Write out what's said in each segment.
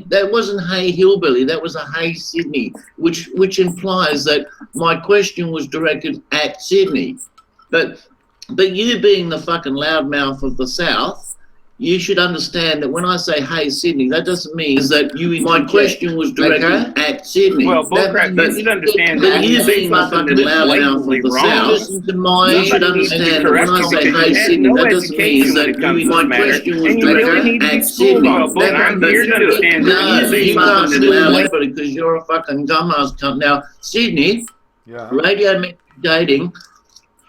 that wasn't Hey Hillbilly, that was a Hey Sydney, which implies that my question was directed at Sydney. But you being the fucking loudmouth of the South, you should understand that when I say Hey Sydney, that doesn't mean that my question was directed at Sydney. Well, bullcrap, you should understand that you being the fucking loudmouth of the South, listen to you should understand that when I say Hey Sydney, that doesn't mean that my question was directed at Sydney. No, you can't sue anybody because you're a fucking dumbass cunt. Now, Sydney, radio dating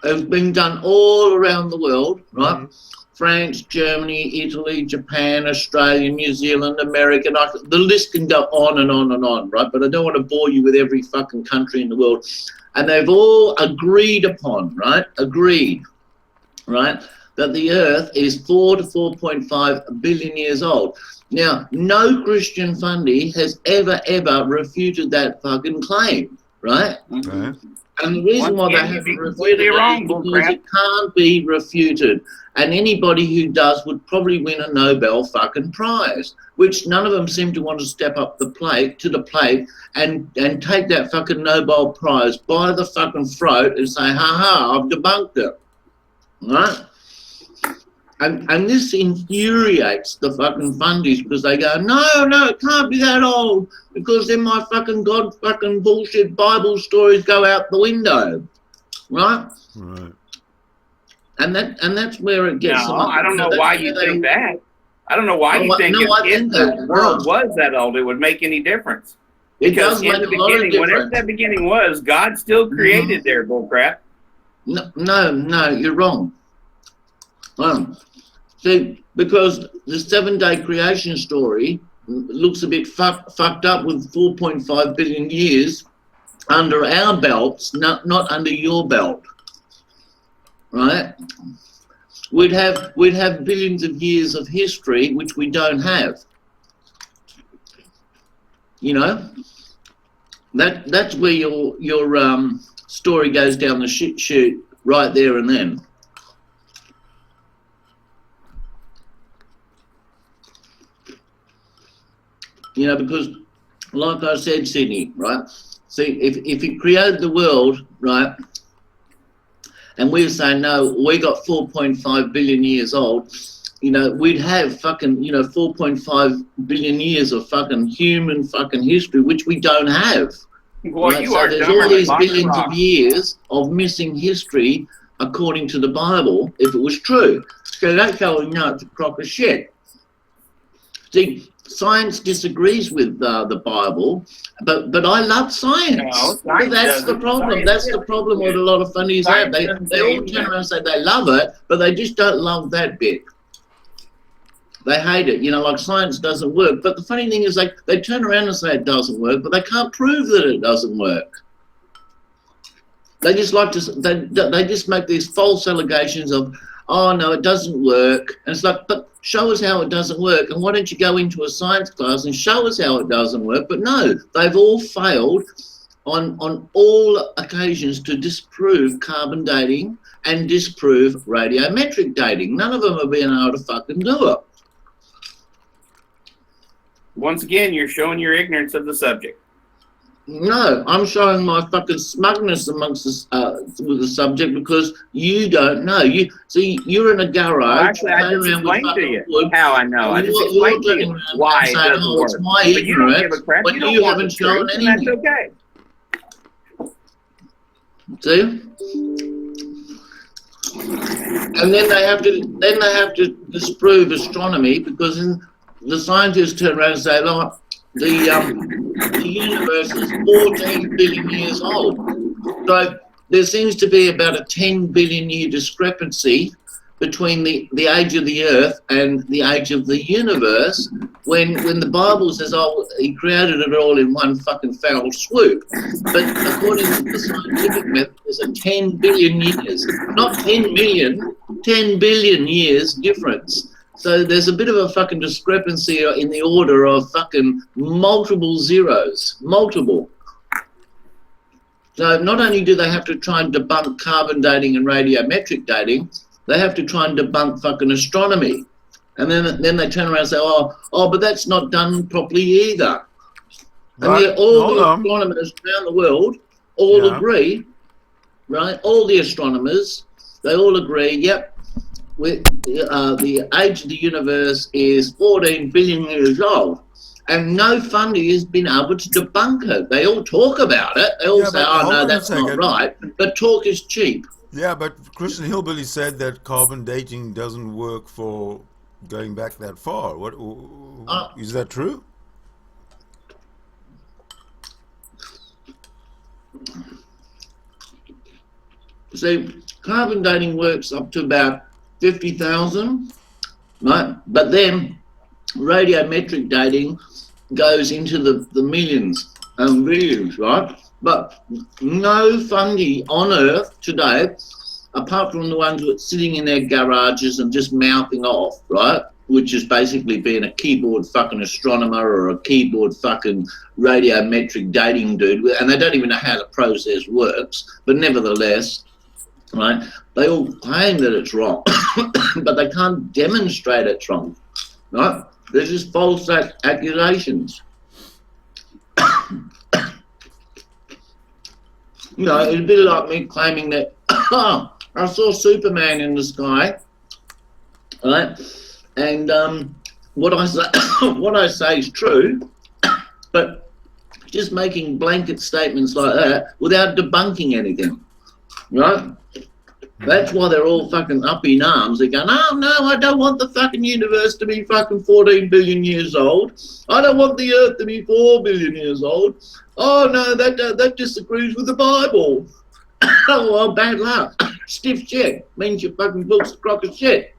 has been done all around the world, right? France, Germany, Italy, Japan, Australia, New Zealand, America. The list can go on and on and on, right? But I don't want to bore you with every fucking country in the world. And they've all agreed upon, right? That the Earth is 4 to 4.5 billion years old. Now, no Christian fundy has ever refuted that fucking claim, right? And the reason why they haven't refuted it is because it can't be refuted. And anybody who does would probably win a Nobel fucking prize, which none of them seem to want to step up to the plate and take that fucking Nobel prize by the fucking throat and say, I've debunked it, right? And this infuriates the fucking fundies because they go, no, it can't be that old because then my fucking God fucking bullshit Bible stories go out the window, right? And that's where it gets. No, I don't know why you think that. I don't know why you think if the world was that old, it would make any difference. Because in the beginning, whatever that beginning was, God still created there, bullcrap. No, you're wrong. See, because the 7-day creation story looks a bit fucked up with 4.5 billion years under our belts, not under your belt. Right? We'd have billions of years of history which we don't have. You know? That's where your story goes down the shit chute right there and then. You know, because like I said, Sydney, right? See, if you created the world, right, and we were saying, no, we got 4.5 billion years old, you know, we'd have fucking, 4.5 billion years of fucking human fucking history, which we don't have. Well, right? So there's all these billions of years of missing history, according to the Bible, if it was true. So that's how we know it's a crock of shit. See, science disagrees with the Bible, but I love science. No, that's the problem. That's the problem with a lot of funnies have. They all turn around and say they love it, but they just don't love that bit. They hate it. You know, like science doesn't work. But the funny thing is they turn around and say it doesn't work, but they can't prove that it doesn't work. They just like to, they just make these false allegations of, oh no, it doesn't work. And it's like, but show us how it doesn't work. And why don't you go into a science class and show us how it doesn't work? But no, they've all failed on all occasions to disprove carbon dating and disprove radiometric dating. None of them have been able to fucking do it. Once again, you're showing your ignorance of the subject. No, I'm showing my fucking smugness amongst with the subject because you don't know. You see, you're in a garage. Well, actually, I just explained to you how I know. I just explained to you why it doesn't work. It's my but you don't give a crap. You don't haven't shown anything. That's okay. See? And then they have to disprove astronomy because the scientists turn around and say, look, the universe is 14 billion years old. So there seems to be about a 10 billion year discrepancy between the age of the Earth and the age of the universe when the Bible says, oh, he created it all in one fucking foul swoop. But according to the scientific method, there's a 10 billion years, not 10 million, 10 billion years difference. So there's a bit of a fucking discrepancy in the order of fucking multiple zeros, multiple. So not only do they have to try and debunk carbon dating and radiometric dating, they have to try and debunk fucking astronomy. And then they turn around and say, oh, but that's not done properly either. And yet all the astronomers around the world all agree, right? All the astronomers, they all agree, yep, the age of the universe is 14 billion years old. And no funding has been able to debunk it. They all talk about it. They all say, oh, no, that's not right. But talk is cheap. Yeah, but Christian Hillbilly said that carbon dating doesn't work for going back that far. What is that true? See, carbon dating works up to about 50,000, right? But then radiometric dating goes into the millions and billions, right? But no fungi on Earth today, apart from the ones that are sitting in their garages and just mouthing off, right? Which is basically being a keyboard fucking astronomer or a keyboard fucking radiometric dating dude, and they don't even know how the process works, but nevertheless, right, they all claim that it's wrong, but they can't demonstrate it's wrong, right? They're just false accusations. You know, it's a bit like me claiming that I saw Superman in the sky, right? And what I say is true, but just making blanket statements like that without debunking anything, right? That's why they're all fucking up in arms. They're going, oh no, I don't want the fucking universe to be fucking 14 billion years old. I don't want the Earth to be 4 billion years old. Oh no, that disagrees with the Bible. Oh well, bad luck. Stiff shit means your fucking book's a crock of shit.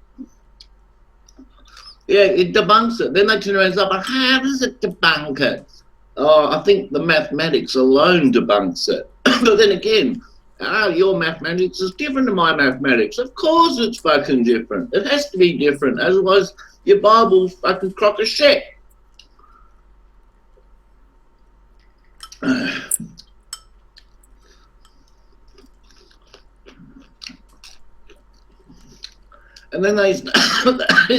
Yeah, it debunks it. Then they turn around and say, but how does it debunk it? Oh, I think the mathematics alone debunks it. But then again, your mathematics is different to my mathematics. Of course it's fucking different. It has to be different. Otherwise, your Bible's fucking crock of shit. And then they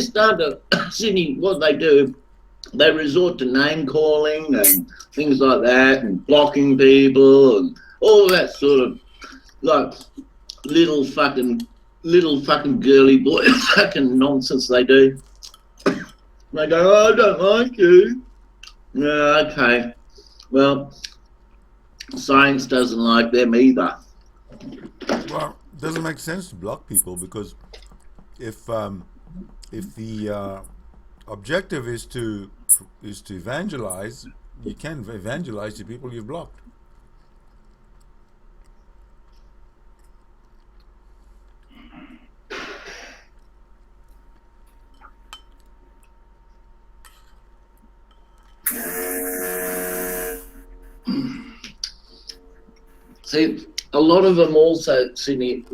start to see what they do. They resort to name calling and things like that, and blocking people and all that sort of like little fucking girly boy fucking nonsense they do. They go, oh, I don't like you. Yeah, okay. Well, science doesn't like them either. Well, it doesn't make sense to block people, because if the objective is to evangelize, you can evangelize the people you've blocked. See, a lot of them also, Sydney,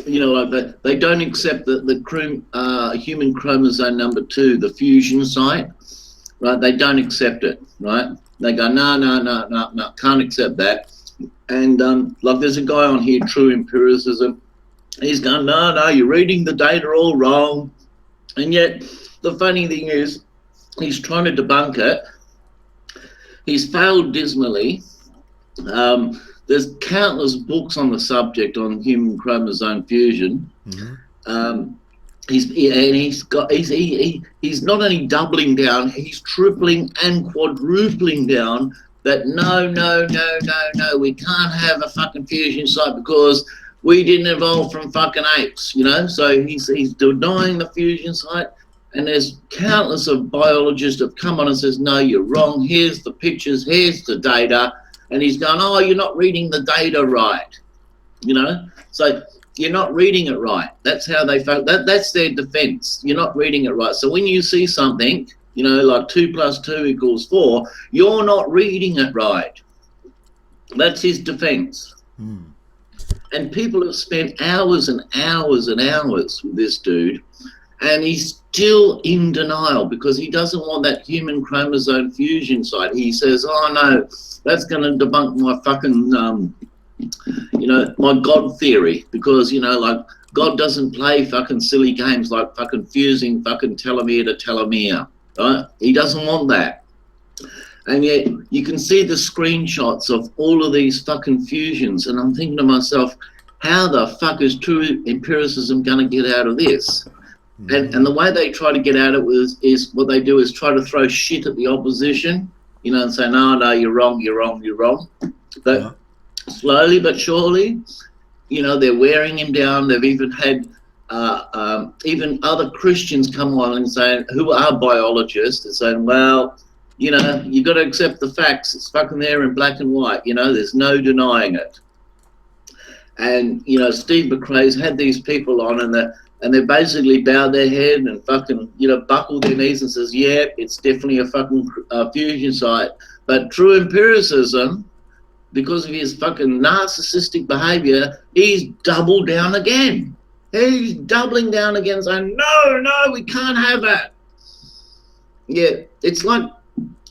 you know, like that, they don't accept the human chromosome number 2, the fusion site, right? They don't accept it, right? They go, no, can't accept that. And like there's a guy on here, True Empiricism. He's going, no, you're reading the data all wrong. And yet, the funny thing is, he's trying to debunk it. He's failed dismally. There's countless books on the subject on human chromosome fusion. Mm-hmm. He's not only doubling down, he's tripling and quadrupling down that no, we can't have a fucking fusion site because we didn't evolve from fucking apes, you know. So he's denying the fusion site, and there's countless of biologists that have come on and says, no, you're wrong. Here's the pictures, here's the data. And he's going, oh, you're not reading the data right, you know. So you're not reading it right. That's how they felt. That's their defense. You're not reading it right. So when you see something, you know, like 2 + 2 = 4, you're not reading it right. That's his defense. And people have spent hours and hours and hours with this dude, and he's still in denial because he doesn't want that human chromosome fusion site. He says, oh no, that's going to debunk my fucking, you know, my God theory, because, you know, like God doesn't play fucking silly games like fucking fusing fucking telomere to telomere, right? He doesn't want that. And yet you can see the screenshots of all of these fucking fusions, and I'm thinking to myself, how the fuck is true empiricism going to get out of this? And the way they try to get out of it is what they do is try to throw shit at the opposition, you know, and say, no, you're wrong. But slowly but surely, you know, they're wearing him down. They've even had even other Christians come on and saying, who are biologists, and saying, well, you know, you got to accept the facts. It's fucking there in black and white. You know, there's no denying it. And, you know, Steve McRae's had these people on, and they basically bowed their head and fucking, you know, buckled their knees and says, yeah, it's definitely a fucking fusion site. But true empiricism, because of his fucking narcissistic behavior, he's doubled down again. He's doubling down again, saying, no, we can't have that. Yeah, it's like,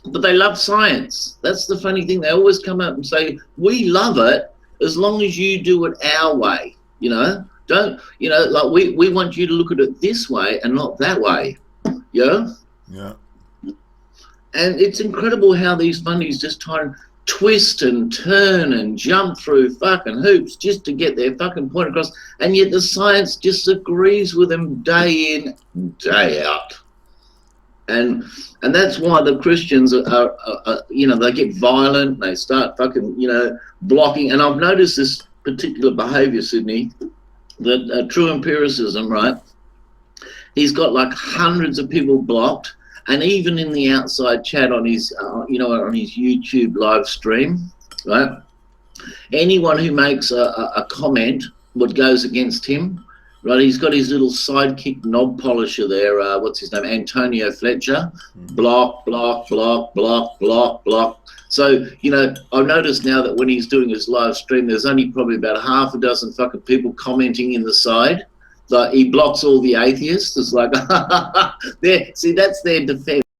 but they love science. That's the funny thing. They always come out and say, we love it as long as you do it our way, you know. Don't, you know, like we want you to look at it this way and not that way, yeah? Yeah. And it's incredible how these fundies just try and twist and turn and jump through fucking hoops just to get their fucking point across, and yet the science disagrees with them day in, day out. And that's why the Christians are you know, they get violent, they start fucking, you know, blocking. And I've noticed this particular behavior, Sydney, that true empiricism, right? He's got like hundreds of people blocked, and even in the outside chat on his, you know, on his YouTube live stream, right? Anyone who makes a comment what goes against him, right? He's got his little sidekick knob polisher there. What's his name? Antonio Fletcher. Block. So, you know, I've noticed now that when he's doing his live stream, there's only probably about half a dozen fucking people commenting in the side. Like, he blocks all the atheists. It's like, there. See, that's their defense.